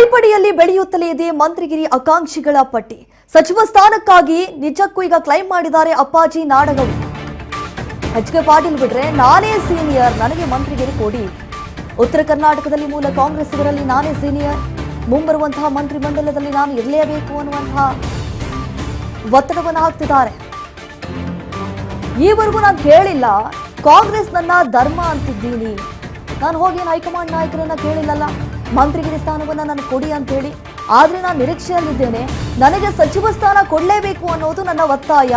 ಕೈಪಡಿಯಲ್ಲಿ ಬೆಳೆಯುತ್ತಲೇ ಇದೆ ಮಂತ್ರಿಗಿರಿ ಆಕಾಂಕ್ಷಿಗಳ ಪಟ್ಟಿ. ಸಚಿವ ಸ್ಥಾನಕ್ಕಾಗಿ ನಿಜಕ್ಕೂ ಈಗ ಕ್ಲೈಮ್ ಮಾಡಿದ್ದಾರೆ ಅಪ್ಪಾಜಿ ನಾಡಗೌಡ. ಎಚ್.ಕೆ. ಪಾಟೀಲ್ ಬಿಟ್ರೆ ನಾನೇ ಸೀನಿಯರ್, ನನಗೆ ಮಂತ್ರಿಗಿರಿ ಕೊಡಿ. ಉತ್ತರ ಕರ್ನಾಟಕದಲ್ಲಿ ಮೂಲ ಕಾಂಗ್ರೆಸ್ಸಿಗರಲ್ಲಿ ನಾನೇ ಸೀನಿಯರ್, ಮುಂಬರುವಂತಹ ಮಂತ್ರಿಮಂಡಲದಲ್ಲಿ ನಾನು ಇರಲೇಬೇಕು ಅನ್ನುವಂತಹ ಒತ್ತಡವನ್ನು ಹಾಕ್ತಿದ್ದಾರೆ. ಈವರೆಗೂ ನಾನು ಕೇಳಿಲ್ಲ, ಕಾಂಗ್ರೆಸ್ ನನ್ನ ಧರ್ಮ ಅಂತಿದ್ದೀನಿ, ನಾನು ಹೋಗಿ ಹೈಕಮಾಂಡ್ ನಾಯಕರನ್ನ ಕೇಳಿಲ್ಲಲ್ಲ ಮಂತ್ರಿಗಿರಿ ಸ್ಥಾನವನ್ನು ನಾನು ಕೊಡಿ ಅಂತ ಹೇಳಿ. ಆದ್ರೆ ನಾನು ನಿರೀಕ್ಷೆಯಲ್ಲಿದ್ದೇನೆ, ನನಗೆ ಸಚಿವ ಸ್ಥಾನ ಕೊಡಲೇಬೇಕು ಅನ್ನೋದು ನನ್ನ ಒತ್ತಾಯ.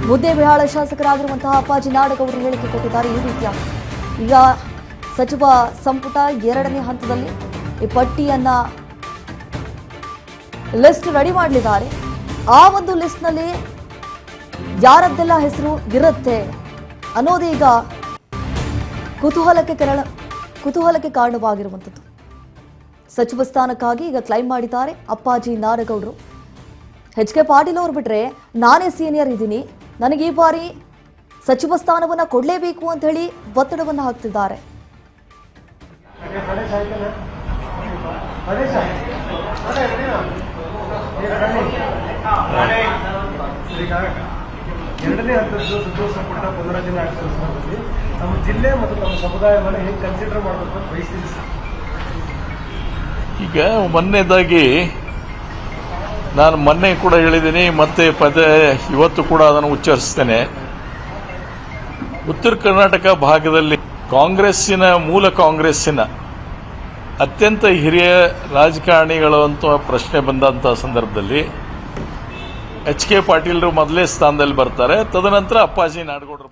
ಮುದ್ದೇಬಿಹಾಳ ಶಾಸಕರಾಗಿರುವಂತಹ ಅಪ್ಪಾಜಿ ನಾಡಗೌಡರು ಹೇಳಿಕೆ ಕೊಟ್ಟಿದ್ದಾರೆ ಈ ರೀತಿಯ. ಈಗ ಸಚಿವ ಸಂಪುಟ 2ನೇ ಹಂತದಲ್ಲಿ ಈ ಪಟ್ಟಿಯನ್ನ ಲಿಸ್ಟ್ ರೆಡಿ ಮಾಡಲಿದ್ದಾರೆ. ಆ ಒಂದು ಲಿಸ್ಟ್ನಲ್ಲಿ ಯಾರದ್ದೆಲ್ಲ ಹೆಸರು ಇರುತ್ತೆ ಅನ್ನೋದೀಗ ಕುತೂಹಲಕ್ಕೆ ಕಾರಣವಾಗಿರುವಂಥದ್ದು. ಸಚಿವ ಸ್ಥಾನಕ್ಕಾಗಿ ಈಗ ಕ್ಲೈಮ್ ಮಾಡಿದ್ದಾರೆ ಅಪ್ಪಾಜಿ ನಾಡಗೌಡರು. ಎಚ್.ಕೆ. ಪಾಟೀಲ್ ಅವರು ಬಿಟ್ರೆ ನಾನೇ ಸೀನಿಯರ್ ಇದ್ದೀನಿ, ನನಗೆ ಈ ಬಾರಿ ಸಚಿವ ಸ್ಥಾನವನ್ನು ಕೊಡಲೇಬೇಕು ಅಂತ ಹೇಳಿ ಒತ್ತಡವನ್ನು ಹಾಕ್ತಿದ್ದಾರೆ. ಎರಡನೇ ಹಂತದ್ದು ಸಚಿವ ಸಂಪುಟ ಪುನರಚನೆ ಆಗ್ತಾ ಸಂದರ್ಭದಲ್ಲಿ ನಮ್ಮ ಜಿಲ್ಲೆ ಮತ್ತು ನಮ್ಮ ಸಮುದಾಯವನ್ನು ಹೇಗೆ ಕನ್ಸಿಡರ್ ಮಾಡಬೇಕು ಅಂತ ಬಯಸ್ತೀವಿ ಸರ್. ಈಗ ಮೊನ್ನೆದಾಗಿ ನಾನು ಮೊನ್ನೆ ಕೂಡ ಹೇಳಿದ್ದೀನಿ, ಮತ್ತೆ ಇವತ್ತು ಕೂಡ ಅದನ್ನು ಉಚ್ಚರಿಸ್ತೇನೆ. ಉತ್ತರ ಕರ್ನಾಟಕ ಭಾಗದಲ್ಲಿ ಮೂಲ ಕಾಂಗ್ರೆಸ್ಸಿನ ಅತ್ಯಂತ ಹಿರಿಯ ರಾಜಕಾರಣಿಗಳು ಅಂತ ಪ್ರಶ್ನೆ ಬಂದಂಥ ಸಂದರ್ಭದಲ್ಲಿ ಎಚ್.ಕೆ. ಪಾಟೀಲ್ರು ಮೊದಲೇ ಸ್ಥಾನದಲ್ಲಿ ಬರ್ತಾರೆ, ತದನಂತರ ಅಪ್ಪಾಜಿ ನಾಡಗೌಡರು.